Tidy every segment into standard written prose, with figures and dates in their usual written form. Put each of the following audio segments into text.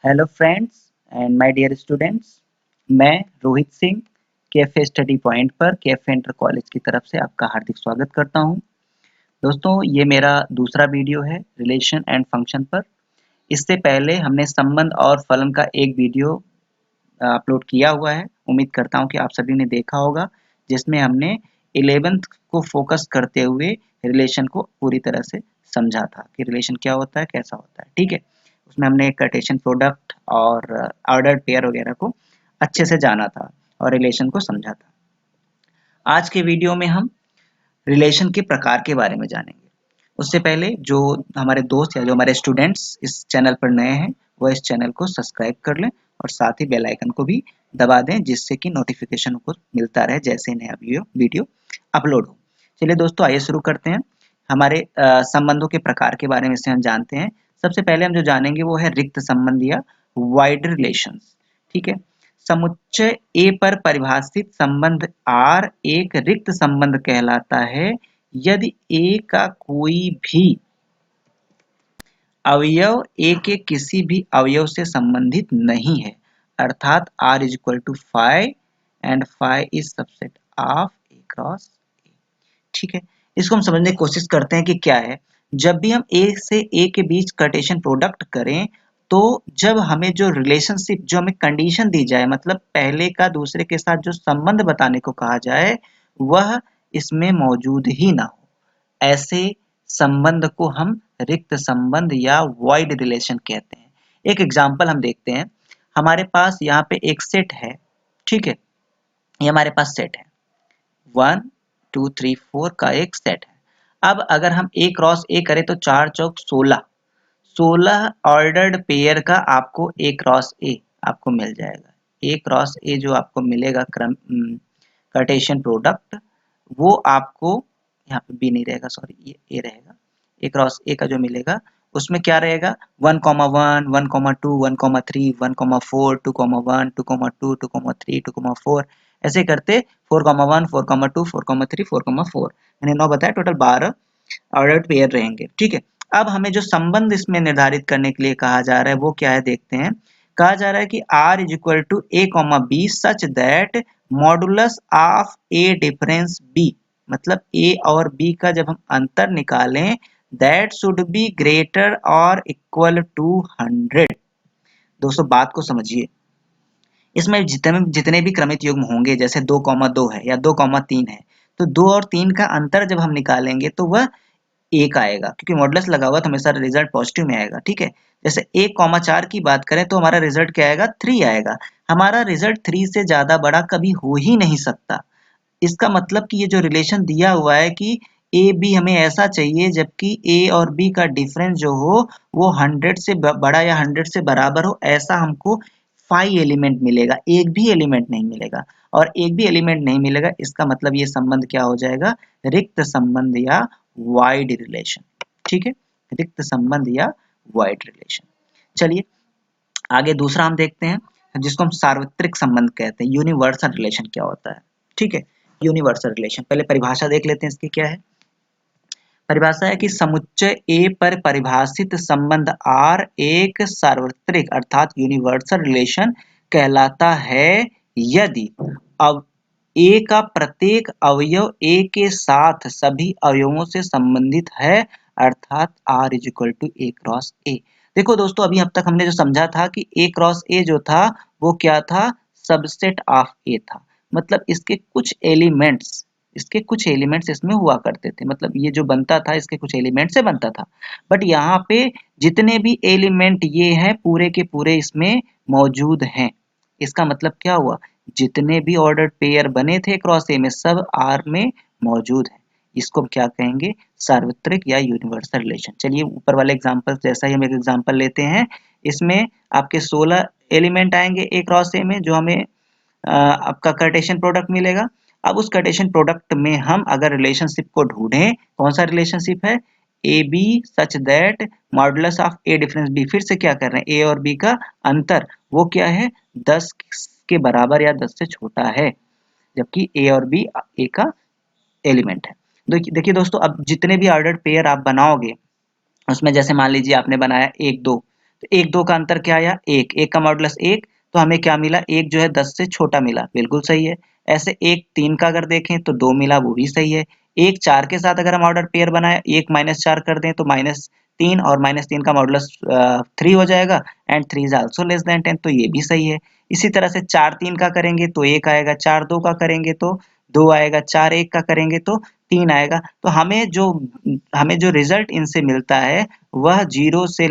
Hello friends and my dear students. मैं Rohit Singh cafe study point पर cafe inter college की तरफ से आपका हार्दिक स्वागत करता हूं। दोस्तों, ये मेरा दूसरा वीडियो है रिलेशन एंड फंक्शन पर। इससे पहले हमने संबंध और फलन का एक वीडियो अपलोड किया हुआ है। उम्मीद करता हूं कि आप सभी ने देखा होगा, जिसमें हमने 11th को फोकस करते हुए रिलेशन को पूरी तरह से समझा था कि रिलेशन क्या होता है, कैसा होता है। ठीक है, उसमें हमने कार्टेशियन प्रोडक्ट और ऑर्डर्ड पेयर वगैरह को अच्छे से जाना था और रिलेशन को समझा था। आज के वीडियो में हम रिलेशन के प्रकार के बारे में जानेंगे। उससे पहले जो हमारे दोस्त या जो हमारे स्टूडेंट्स इस चैनल पर नए हैं, वह इस चैनल को सब्सक्राइब कर लें और साथ ही बेल आइकन को भी दबा दें, जिससे कि नोटिफिकेशन उनको मिलता रहे जैसे ही नया वीडियो अपलोड हो। चलिए दोस्तों, आइए शुरू करते हैं। हमारे संबंधों के प्रकार के बारे में से हम जानते हैं। सबसे पहले हम जो जानेंगे वो है रिक्त संबंध या वाइड रिलेशंस। ठीक है, समुच्चय ए पर परिभाषित संबंध आर एक रिक्त संबंध कहलाता है यदि ए का कोई भी अवयव ए के किसी भी अवयव से संबंधित नहीं है, अर्थात R is equal to five and five is subset of A cross A. ठीक है, इसको हम समझने की कोशिश करते हैं कि क्या है। जब भी हम ए से ए के बीच कार्टेशियन प्रोडक्ट करें, तो जब हमें जो रिलेशनशिप, जो हमें कंडीशन दी जाए, मतलब पहले का दूसरे के साथ जो संबंध बताने को कहा जाए, वह इसमें मौजूद ही ना हो, ऐसे संबंध को हम रिक्त संबंध या वॉइड रिलेशन कहते हैं। एक एग्जांपल हम देखते हैं। हमारे पास यहाँ पे एक सेट है। ठीक है, ये हमारे पास सेट है 1 2 3 4 का एक सेट है। अब अगर हम ए क्रॉस ए करें तो 4 चौक 16, 16 ऑर्डर्ड पेयर का आपको ए क्रॉस ए आपको मिल जाएगा। ए क्रॉस ए जो आपको मिलेगा कार्टेशियन प्रोडक्ट, वो आपको यहाँ पे बी नहीं रहेगा, सॉरी ये ए रहेगा। ए क्रॉस ए का जो मिलेगा उसमें क्या रहेगा, 1,1 1,2 1,3 1,4 2,1 2,2 2,3 2,4 ऐसे करते 4,1 4,2 4,3 4,4 मैंने 9 बताया, टोटल 12 ऑर्डर्ड पेयर रहेंगे। ठीक है, अब हमें जो संबंध इसमें निर्धारित करने के लिए कहा जा रहा है वो क्या है, देखते हैं। कहा जा रहा है कि R is equal to A comma B such that modulus of A difference B, मतलब ए और बी का जब हम अंतर निकालें, दैट शुड बी ग्रेटर और इक्वल टू 100। दोस्तों, बात को समझिए। इसमें जितने जितने भी क्रमित युग्म होंगे, जैसे 2,2 है या 2,3 है, तो 2 और 3 का अंतर जब हम निकालेंगे तो वह 1 आएगा, क्योंकि मॉडुलस लगा हुआ तो हमेशा रिजल्ट पॉजिटिव में आएगा। ठीक है, जैसे 1,4 की बात करें तो हमारा रिजल्ट क्या आएगा, 3 आएगा। हमारा रिजल्ट 3 से ज्यादा बड़ा कभी हो ही नहीं सकता। इसका मतलब कि ये जो रिलेशन दिया हुआ है कि ए बी हमें ऐसा चाहिए, जबकि ए और बी का डिफरेंस जो हो वो 100 से बड़ा या 100 से बराबर हो, ऐसा हमको 5 एलिमेंट मिलेगा, एक भी एलिमेंट नहीं मिलेगा। और एक भी एलिमेंट नहीं मिलेगा, इसका मतलब ये संबंध क्या हो जाएगा, रिक्त संबंध या वाइड रिलेशन। ठीक है, रिक्त संबंध या वाइड रिलेशन। चलिए आगे दूसरा हम देखते हैं, जिसको हम सार्वत्रिक संबंध कहते हैं। यूनिवर्सल रिलेशन क्या होता है। ठीक है, यूनिवर्सल रिलेशन पहले परिभाषा देख लेते हैं इसकी क्या है। परिभाषा है कि समुच्चय ए पर परिभाषित संबंध आर एक सार्वत्रिक अर्थात यूनिवर्सल रिलेशन कहलाता है यदि अब ए का प्रत्येक अवयव ए के साथ सभी अवयवों से संबंधित है, अर्थात R is equal to A cross A. देखो दोस्तों, अभी अब तक हमने जो समझा था कि ए क्रॉस ए जो था वो क्या था, सबसेट ऑफ ए था। मतलब इसके कुछ एलिमेंट्स इसमें हुआ करते थे, मतलब ये जो बनता था इसके कुछ एलिमेंट से बनता था। बट यहाँ पे जितने भी एलिमेंट ये हैं पूरे के पूरे इसमें मौजूद हैं। इसका मतलब क्या हुआ, जितने भी ऑर्डर्ड पेयर बने थे क्रॉस ए में, सब आर में मौजूद है। इसको हम क्या कहेंगे, सार्वत्रिक या यूनिवर्सल रिलेशन। चलिए ऊपर वाले एग्जांपल जैसा ही हम एक एग्जांपल लेते हैं। इसमें आपके 16 एलिमेंट आएंगे ए क्रॉस ए में, जो हमें आपका कार्टेशियन प्रोडक्ट मिलेगा। अब उस कार्टेशियन प्रोडक्ट में हम अगर रिलेशनशिप को ढूंढें, कौन सा रिलेशनशिप है, a b such that modulus of A difference b. फिर से क्या कर रहे हैं, ए और बी का अंतर वो क्या है, 10 के बराबर या 10 से छोटा है, जबकि ए और बी ए का एलिमेंट है। देखिए दोस्तों, अब जितने भी ऑर्डर्ड पेयर आप बनाओगे, उसमें जैसे मान लीजिए आपने बनाया 1 2, एक दो का अंतर क्या आया, एक, एक का मॉडुलस एक, तो हमें क्या मिला, एक जो है 10 से छोटा मिला, बिल्कुल सही है। ऐसे एक 3 का अगर देखें तो 2 मिला, वो भी सही है। एक 4 के साथ अगर हम ऑर्डर पेयर बनाए, एक -4 कर दें तो -3 और -3 का मॉडुलस 3 हो जाएगा and 3 is also less than 10, तो ये भी सही है। इसी तरह से 4 3 का करेंगे तो 1 आएगा, 4 2 का करेंगे तो 2 आएगा, 4 1 का करेंगे तो 3 आएगा। तो हमें जो रिजल्ट इनसे मिलता है वह 0 से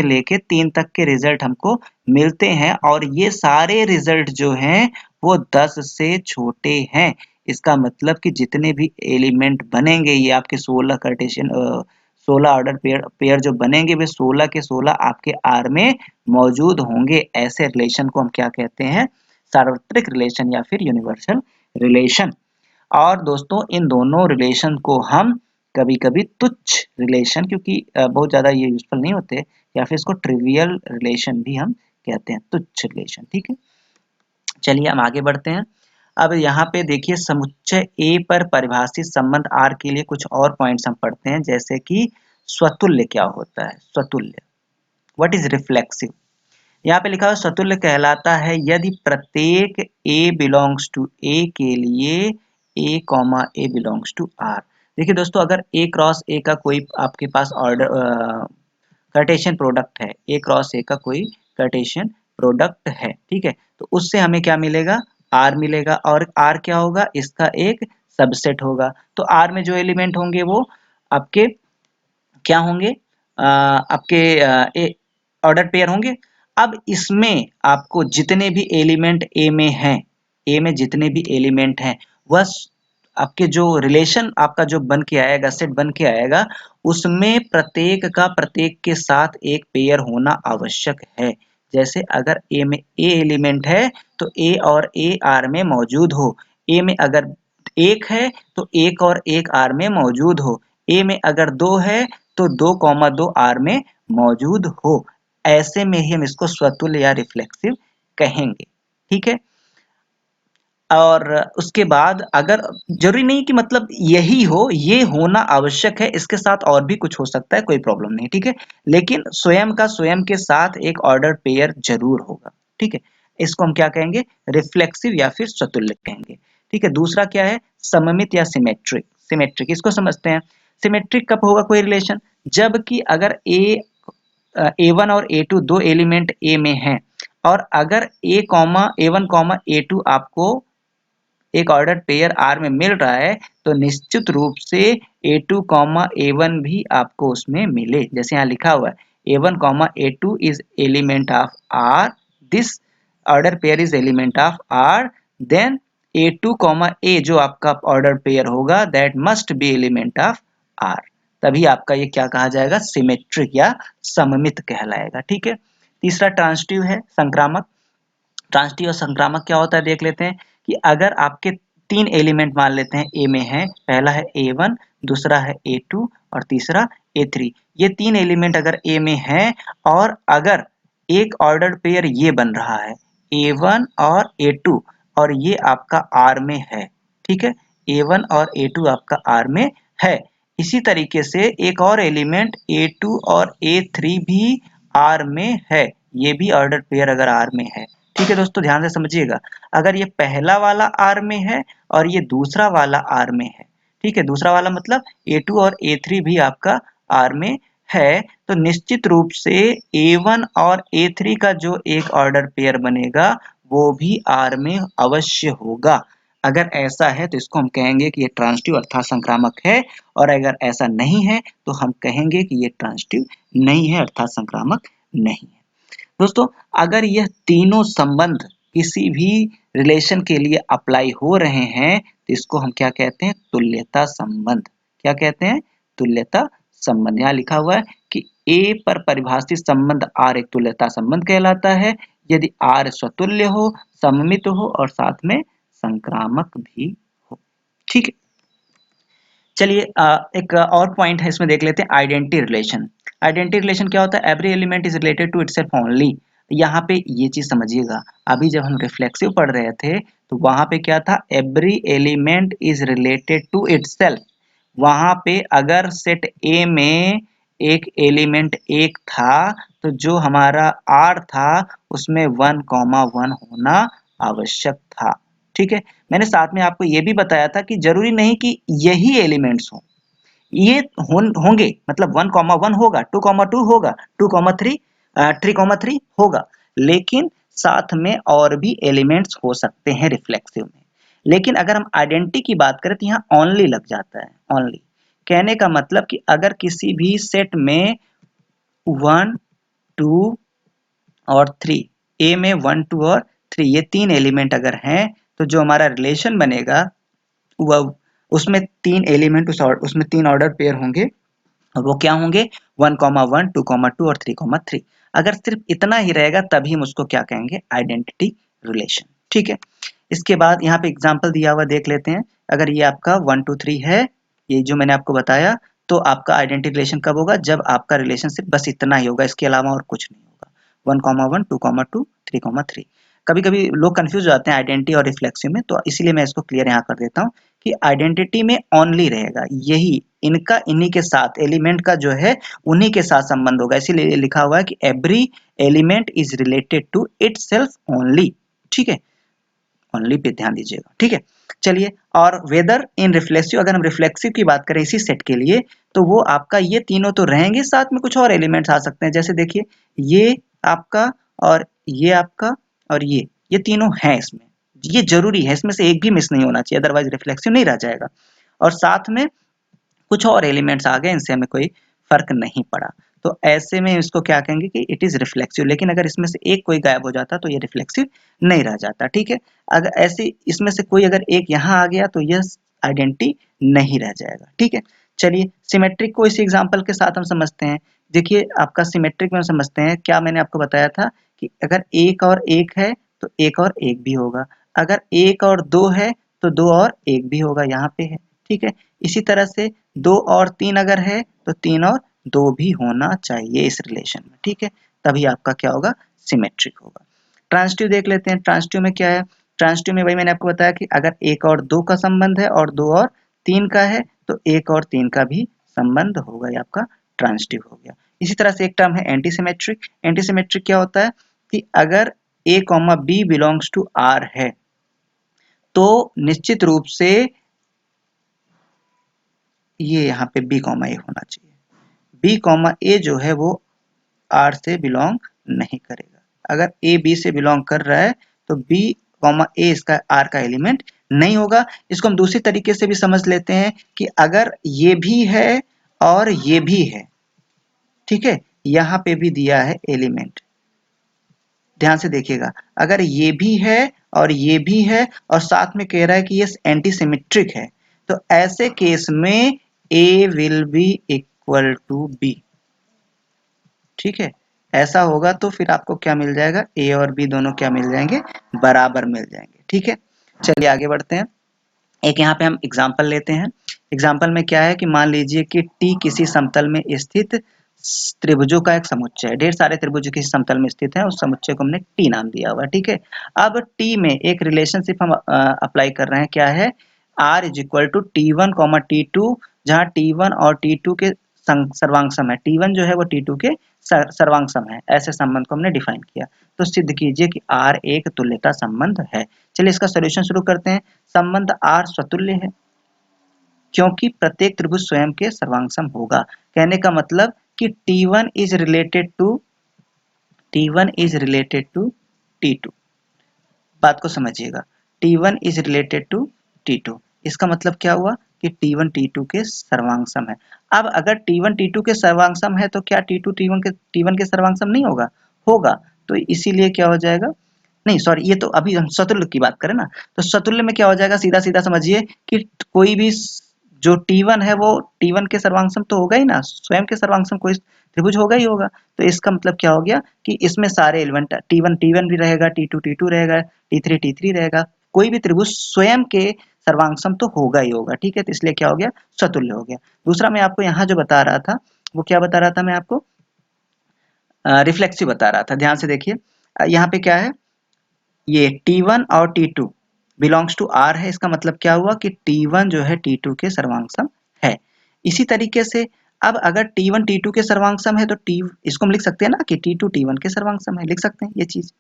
लेके 3 तक के रिजल्ट हमको मिलते हैं, और ये सारे रिजल्ट जो हैं वो 10 से छोटे हैं। इसका मतलब कि जितने भी एलिमेंट बनेंगे, ये आपके 16 कार्टेशियन 16 ऑर्डर पेयर जो बनेंगे, वे 16 के 16 आपके आर में मौजूद होंगे। ऐसे रिलेशन को हम क्या कहते हैं, सार्वत्रिक रिलेशन या फिर यूनिवर्सल रिलेशन। और दोस्तों इन दोनों रिलेशन को हम कभी-कभी तुच्छ रिलेशन, क्योंकि बहुत ज़्यादा ये यूज़फुल नहीं होते, या फिर इसको ट्रिवियल रिलेशन भी हम कहते हैं, तुच्छ रिलेशन। ठीक है, चलिए हम आगे बढ़ते हैं। अब यहाँ पे देखिए समुच्चय ए पर परिभाषित संबंध आर के लिए कुछ और पॉइंट्स हम पढ़ते हैं, जैसे कि स्वतुल्य क्या होता है, स्वतुल्य, व्हाट इज रिफ्लेक्सिव। यहाँ पे लिखा हुआ स्वतुल्य कहलाता है यदि प्रत्येक A बिलोंग्स टू A के लिए A comma A belongs to R। देखिए दोस्तों, अगर A क्रॉस A का कोई आपके पास ऑर्डर कार्टेशियन प्रोडक्ट है, A क्रॉस A का कोई कार्टेशियन प्रोडक्ट है, ठीक है, तो उससे हमें क्या मिलेगा, R मिलेगा, और R क्या होगा, इसका एक सबसेट होगा। तो R में जो एलिमेंट होंगे वो आपके क्या होंगे, आपके ऑर्डर पेयर होंगे। अब इसमें आपको जितने भी एलिमेंट ए में हैं, ए में जितने भी एलिमेंट हैं, वह आपके जो रिलेशन आपका जो बन के आएगा, सेट बन के आएगा, उसमें प्रत्येक का प्रत्येक के साथ एक पेयर होना आवश्यक है। जैसे अगर ए में ए एलिमेंट है तो ए और ए आर में मौजूद हो, ए में अगर एक है तो एक और एक आर में मौजूद हो, ए में अगर दो है तो 2,2 आर में मौजूद हो। ऐसे में ही हम इसको स्वतुल्य या रिफ्लेक्सिव कहेंगे। ठीक है, और उसके बाद अगर जरूरी नहीं कि मतलब यही हो, ये होना आवश्यक है, इसके साथ और भी कुछ हो सकता है, कोई प्रॉब्लम नहीं। ठीक है, लेकिन स्वयं का स्वयं के साथ एक ऑर्डर पेयर जरूर होगा। ठीक है, इसको हम क्या कहेंगे, रिफ्लेक्सिव या फिर स्वतुल्य कहेंगे। ठीक है, दूसरा क्या है, सममित या सिमेट्रिक। सिमेट्रिक इसको समझते हैं। सिमेट्रिक कब होगा कोई रिलेशन, जबकि अगर A1 और A2 दो एलिमेंट A में हैं, और अगर A1, आपको एक ऑर्डर पेयर R में मिल रहा है, तो निश्चित रूप से A2, A1 भी आपको उसमें मिले। जैसे यहाँ लिखा हुआ है A1, A2 is element of R, this order pair is element of R, then A2, A जो आपका ऑर्डर पेयर होगा, that must be element of R। तभी आपका ये क्या कहा जाएगा, सिमेट्रिक या सममित कहलाएगा। ठीक है, तीसरा ट्रांसिटिव है, संक्रामक। ट्रांसिटिव और संक्रामक क्या होता है देख लेते हैं, कि अगर आपके 3 एलिमेंट मान लेते हैं ए में है, पहला है A1, दूसरा है A2 और तीसरा A3। ये 3 एलिमेंट अगर ए में है, और अगर एक ऑर्डर्ड पेयर ये बन रहा है A1 और A2, और ये आपका R में है। ठीक है, A1 और A2 आपका R में है। इसी तरीके से एक और एलिमेंट A2 और A3 भी R में है, ये भी ऑर्डर्ड पेयर अगर R में है। ठीक है दोस्तों, ध्यान से समझिएगा, अगर ये पहला वाला R में है और ये दूसरा वाला R में है, ठीक है, दूसरा वाला मतलब A2 और A3 भी आपका R में है, तो निश्चित रूप से A1 और A3 का जो एक ऑर्डर पेयर बनेगा वो भी R में अवश्य होगा। अगर ऐसा है तो इसको हम कहेंगे कि ये ट्रांसिटिव अर्थात संक्रामक है, और अगर ऐसा नहीं है तो हम कहेंगे कि ये ट्रांसिटिव नहीं है अर्थात संक्रामक नहीं है। दोस्तों, अगर यह तीनों संबंध किसी भी रिलेशन के लिए अप्लाई हो रहे हैं, तो इसको हम क्या कहते हैं, तुल्यता संबंध। क्या कहते हैं, तुल्यता संबंध। यहाँ लिखा हुआ है कि A पर परिभाषित संबंध R एक तुल्यता संबंध कहलाता है यदि R स्वतुल्य हो, सममित हो और साथ में संक्रामक भी हो। ठीक है, चलिए एक और पॉइंट है, इसमें देख लेते हैं, आइडेंटिटी रिलेशन। आइडेंटिटी रिलेशन क्या होता है, every element is related to itself only. यहाँ पे ये चीज समझिएगा, अभी जब हम रिफ्लेक्सिव पढ़ रहे थे तो वहां पे क्या था, every element is related to itself. वहां पे अगर सेट ए में एक एलिमेंट एक था तो जो हमारा R था उसमें 1,1 होना आवश्यक था। ठीक है, मैंने साथ में आपको ये भी बताया था कि जरूरी नहीं कि यही एलिमेंट्स हों, ये होंगे, मतलब 1,1 होगा, 2,2 होगा, 2,3 3,3 होगा, लेकिन साथ में और भी एलिमेंट्स हो सकते हैं रिफ्लेक्सिव में। लेकिन अगर हम आइडेंटिटी की बात करें तो यहाँ ओनली लग जाता है। ओनली कहने का मतलब कि अगर किसी भी सेट में 1 2 और 3, ए में 1 2 और 3 ये तीन एलिमेंट अगर हैं तो जो हमारा रिलेशन बनेगा वह उसमें तीन एलिमेंट उसमें तीन ऑर्डर पेयर होंगे और वो क्या होंगे 1,1 2,2 और 3,3। अगर सिर्फ इतना ही रहेगा तभी हम उसको क्या कहेंगे आइडेंटिटी रिलेशन। ठीक है, इसके बाद यहाँ पे एग्जांपल दिया हुआ देख लेते हैं। अगर ये आपका 1 2 3 है, ये जो मैंने आपको बताया, तो आपका आइडेंटिटी रिलेशन कब होगा जब आपका रिलेशनशिप बस इतना ही होगा, इसके अलावा और कुछ नहीं होगा। 1,1 2,2 3,3। कभी कभी लोग कंफ्यूज हो जाते हैं आइडेंटिटी और रिफ्लेक्सिव में, तो इसीलिए मैं इसको क्लियर यहाँ कर देता हूँ कि आइडेंटिटी में ओनली रहेगा, यही इनका इन्हीं के साथ एलिमेंट का जो है उन्हीं के साथ संबंध होगा, इसीलिए लिखा हुआ है कि every element is related to itself only. ठीक है, ओनली पे ध्यान दीजिएगा। ठीक है, चलिए, और वेदर इन रिफ्लेक्सिव, अगर हम रिफ्लेक्सिव की बात करें इसी सेट के लिए, तो वो आपका ये तीनों तो रहेंगे, साथ में कुछ और एलिमेंट्स आ सकते हैं। जैसे देखिए ये आपका और ये आपका और ये तीनों हैं इसमें, ये जरूरी है, इसमें से एक भी मिस नहीं होना चाहिए, अदरवाइज रिफ्लेक्सिव नहीं रह जाएगा। और साथ में कुछ और एलिमेंट्स आ गए, इनसे हमें कोई फर्क नहीं पड़ा, तो ऐसे में इसको क्या कहेंगे कि इट इज रिफ्लेक्सिव। लेकिन अगर इसमें से एक कोई गायब हो जाता तो ये रिफ्लेक्सिव नहीं रह जाता। ठीक है, अगर ऐसे इसमें से कोई अगर एक यहाँ आ गया तो यह आइडेंटिटी नहीं रह जाएगा। ठीक है, चलिए सिमेट्रिक को इसी एग्जांपल के साथ हम समझते हैं। देखिए आपका सिमेट्रिक में हम समझते हैं, क्या मैंने आपको बताया था कि अगर एक और एक है तो एक और एक भी होगा, अगर एक और दो है तो दो और एक भी होगा, यहाँ पे है। ठीक है, इसी तरह से दो और तीन अगर है तो तीन और दो भी होना चाहिए इस रिलेशन में। ठीक है, तभी आपका क्या होगा सिमेट्रिक होगा। ट्रांसिटिव देख लेते हैं, ट्रांसिटिव में क्या है। ट्रांसिटिव में वही मैंने आपको बताया कि अगर एक और दो का संबंध है और दो और तीन का है तो एक और तीन का भी संबंध होगा, ये आपका ट्रांसिटिव हो गया। इसी तरह से एक टर्म है एंटीसिमेट्रिक। एंटीसिमेट्रिक क्या होता है कि अगर a comma b belongs to R है तो निश्चित रूप से ये यहाँ पे बी कॉमा ए होना चाहिए। बी कॉमा ए जो है वो आर से बिलोंग नहीं करेगा। अगर ए बी से बिलोंग कर रहा है तो बी कॉमा ए इसका आर का एलिमेंट नहीं होगा। इसको हम दूसरी तरीके से भी समझ लेते हैं कि अगर ये भी है और ये भी है, ठीक है, यहाँ पे भी दिया है एलिमेंट, ध्यान से देखिएगा, अगर ये भी है और ये भी है और साथ में कह रहा है कि ये एंटी सिमेट्रिक है, तो ऐसे केस में A will be equal to B. ठीक है, ऐसा होगा तो फिर आपको क्या मिल जाएगा, ए और बी दोनों क्या मिल जाएंगे, बराबर मिल जाएंगे। ठीक है, चलिए आगे बढ़ते हैं। एक यहाँ पे हम एग्जाम्पल लेते हैं। एग्जाम्पल में क्या है कि मान लीजिए कि टी किसी समतल में स्थित त्रिभुजों का एक समुच्चय है, ढेर सारे त्रिभुज किसी समतल में स्थित हैं, उस समुच्चय को हमने टी नाम दिया हुआ है। ठीक है, अब टी में एक रिलेशनशिप हम अप्लाई कर रहे हैं, क्या है, R is equal to T one comma T two, जहाँ टी वन और टी टू के सर्वांग सम है, टी वन जो है वो टी टू के सर्वांग सम है, ऐसे संबंध को हमने डिफाइन किया। तो सिद्ध कीजिए कि आर एक तुल्यता संबंध है। चलिए इसका सॉल्यूशन शुरू करते हैं। संबंध आर स्वतुल्य है क्योंकि प्रत्येक त्रिभुज स्वयं के सर्वांगसम होगा। कहने का मतलब कि T1 is related to T2। बात को समझिएगा, T1 is related to T2, इसका मतलब क्या हुआ कि T1 T2 के सर्वांगसम है। अब अगर T1 T2 के सर्वांगसम है तो क्या T2 T1 के सर्वांगसम नहीं होगा, होगा। तो इसीलिए क्या हो जाएगा, नहीं सॉरी, ये तो अभी हम स्वतुल्य की बात करें ना, तो स्वतुल्य में क्या हो जाएगा, सीधा सीधा समझिए कि कोई भी जो T1 है वो T1 के सर्वांगसम तो होगा ही ना, स्वयं के सर्वांगसम कोई त्रिभुज होगा ही होगा। तो इसका मतलब क्या हो गया कि इसमें सारे एलिमेंट T1 भी रहेगा, T2 रहेगा, T3 रहेगा, कोई भी त्रिभुज स्वयं के सर्वांगसम तो होगा ही होगा। ठीक है, तो इसलिए क्या हो गया, स्वतुल्य हो गया। दूसरा मैं आपको यहाँ जो बता रहा था वो क्या बता रहा था, मैं आपको रिफ्लेक्सिव बता रहा था। ध्यान से देखिए, यहाँ पे क्या है, ये T1 और T2 बिलोंग्स टू R है, इसका मतलब क्या हुआ कि T1 जो है T2 के सर्वांगसम है। इसी तरीके से अब अगर T1 T2 के सर्वांग है तो T इसको हम लिख सकते हैं ना कि T2 T1 के सर्वांग है, लिख सकते हैं ये चीज।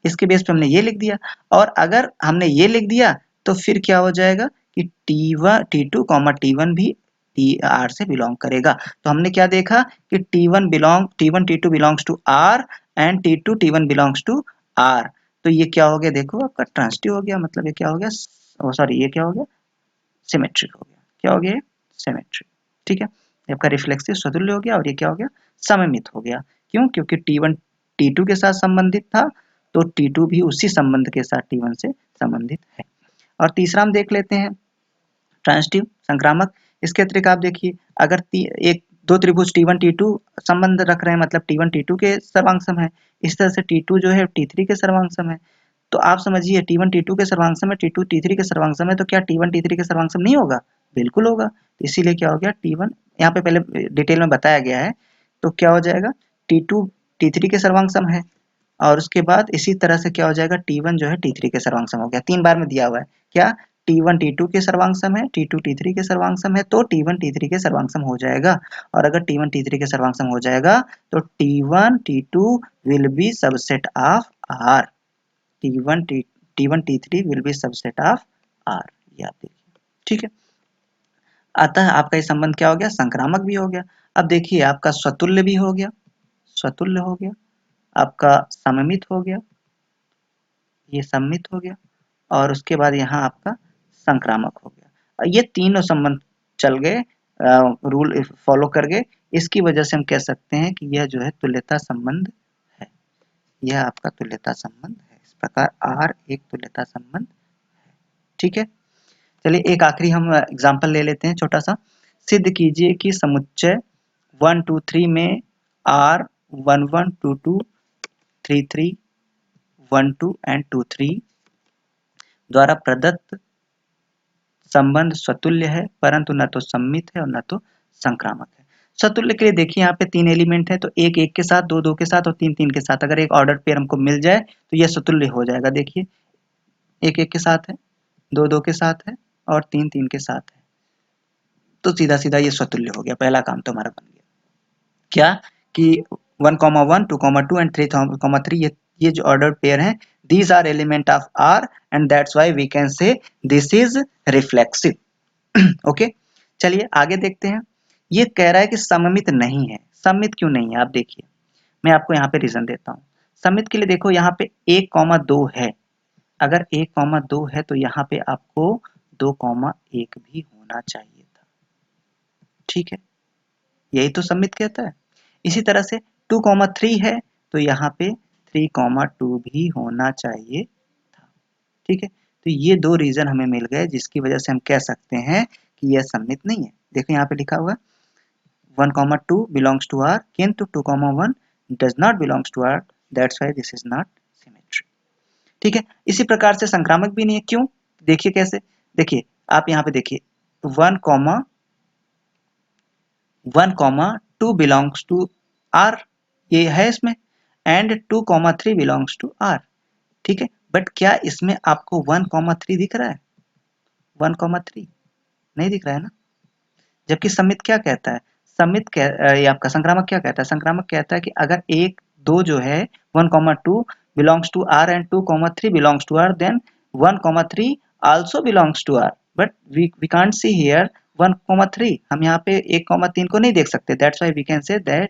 इसके बेस पे हमने ये लिख दिया, और अगर हमने ये लिख दिया तो फिर क्या हो जाएगा कि T1 T2 T1 भी R से बिलोंग करेगा। तो हमने क्या देखा कि T1 T2 belongs to R and T2 T1 belongs to R। तो ये क्या हो गया, देखो आपका ट्रांजिटिव हो गया, मतलब ये क्या हो गया, सॉरी ये क्या हो गया, सिमेट्रिक हो गया। क्या हो गया, सिमेट्रिक। ठीक है, ये आपका रिफ्लेक्सिव स्वतुल्य हो गया, और ये क्या हो गया, सममित हो गया। क्यों, क्योंकि T1 T2 के साथ संबंधित था, तो T2 भी उसी संबंध के साथ T1 से संबंधित है। और तीसरा हम देख लेते हैं ट्रांजिटिव संक्रामक। इसके अतिरिक्त आप देखिए, अगर एक दो त्रिभुज T1 T2 संबंध रख रहे हैं, मतलब T1 T2 के सर्वांग है, इस तरह से T2 जो है T3 के सर्वांग है। तो आप समझिए T1 T2 के सर्वांग में, T2 T3 के सर्वांग में, तो क्या T1 T3 के सर्वांग नहीं होगा, बिल्कुल होगा। इसीलिए क्या हो गया, T1 यहाँ पे पहले डिटेल में बताया गया है, तो क्या हो जाएगा, T2 T3 के सर्वांग है, और उसके बाद इसी तरह से क्या हो जाएगा, T1 जो है T3 के सर्वांग हो गया। 3 बार में दिया हुआ है क्या, T1 T2 के सर्वांग है, T2 T3 के सर्वांग है, तो T1 T3 के सर्वांग हो जाएगा। और अगर T1 T3 के सर्वांग हो जाएगा तो T1 T2 will be subset of R। T1 T3 will be subset of R, ये आप देखिए। ठीक है, अतः आपका ये संबंध क्या हो गया, संक्रामक भी हो गया। अब देखिए आपका स्वतुल्य भी हो गया, स्वतुल्य हो गया, आपका सममित हो गया, ये सम्मित हो गया, और उसके बाद यहाँ आपका संक्रामक हो गया। ये तीनों संबंध चल गए, रूल फॉलो कर गए। इसकी वजह से हम कह सकते हैं कि यह जो है तुल्यता संबंध है, यह आपका तुल्यता संबंध है। इस प्रकार R एक तुल्यता संबंध है। ठीक है, चलिए एक आखिरी हम एग्जाम्पल ले लेते हैं छोटा सा। सिद्ध कीजिए कि समुच्चय 1 2 3 में R 1 1 2 2 3 3 1 2 एंड 2 3 द्वारा प्रदत्त संबंध स्वतुल्य है, परंतु न तो सम्मित है और न तो संक्रामक है। स्वतुल्य के लिए देखिए यहाँ पे 3 एलिमेंट है, तो एक एक के साथ, दो दो के साथ और तीन तीन के साथ। अगर एक ऑर्डर पेयर हमको मिल जाए तो यह स्वतुल्य हो जाएगा। देखिए एक एक के साथ है, दो दो के साथ है और तीन तीन के साथ है, तो सीधा सीधा ये स्वतुल्य हो गया। पहला काम तो हमारा बन गया क्या, कि 1,1 2,2 एंड 3,3 ये जो ऑर्डर पेयर है, these are element of R and that's why we can say this is reflexive। Okay, चलिए आगे देखते हैं। ये कह रहा है कि सममित नहीं है। सममित क्यों नहीं है, आप देखिए, मैं आपको यहाँ पे रीजन देता हूँ। सममित के लिए देखो यहाँ पे 1,2 है, अगर 1,2 है तो यहाँ पे आपको 2,1 भी होना चाहिए था। ठीक है, यही तो सममित कहता है। इसी तरह से 2,3 है तो यहाँ पे 3,2 भी होना चाहिए था। ठीक है, तो ये दो रीजन हमें मिल गए जिसकी वजह से हम कह सकते हैं कि यह सममित नहीं है। देखो यहाँ पे लिखा हुआ 1,2 belongs to R, किंतु 2,1 does not belongs to R, that's why this is not symmetry। ठीक है, इसी प्रकार से संक्रामक भी नहीं है। क्यों, देखिए कैसे, देखिए आप यहाँ पे देखिए 1,2 belongs to R, ये है इसमें, एंड 2,3 belongs to R। ठीक है, बट क्या इसमें आपको 1,3 दिख रहा है, 1,3 नहीं दिख रहा है ना। जबकि सम्मित क्या कहता है, ये आपका संक्रामक क्या कहता है, संक्रामक कहता है कि अगर एक दो जो है 1,2 belongs to R and 2,3 belongs to R, then 1,3 also belongs to R, but we can't see here 1,3, हम यहाँ पे 1,3 को नहीं देख सकते। That's why we can say that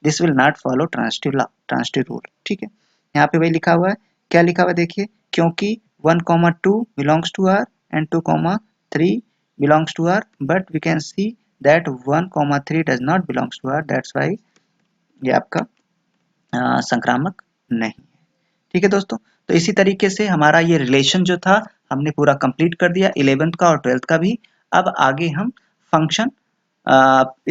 this will not follow transitive rule। ठीक है, यहाँ पे वही लिखा हुआ है, क्या लिखा हुआ है देखिए, क्योंकि 1,2 belongs to R and 2,3 belongs to R, but we can see that 1,3 does not belongs to R, that's why ये आपका संक्रामक नहीं है। ठीक है दोस्तों, तो इसी तरीके से हमारा ये रिलेशन जो था हमने पूरा कंप्लीट कर दिया 11th का और 12th का भी। अब आगे हम फंक्शन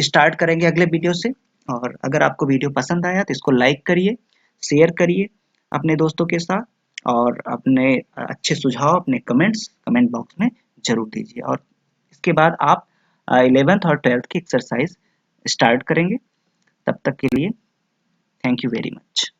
स्टार्ट करेंगे अगले वीडियो से। और अगर आपको वीडियो पसंद आया तो इसको लाइक करिए, शेयर करिए अपने दोस्तों के साथ, और अपने अच्छे सुझाव अपने कमेंट बॉक्स में जरूर दीजिए। और इसके बाद आप 11th और 12th की एक्सरसाइज स्टार्ट करेंगे। तब तक के लिए थैंक यू वेरी मच।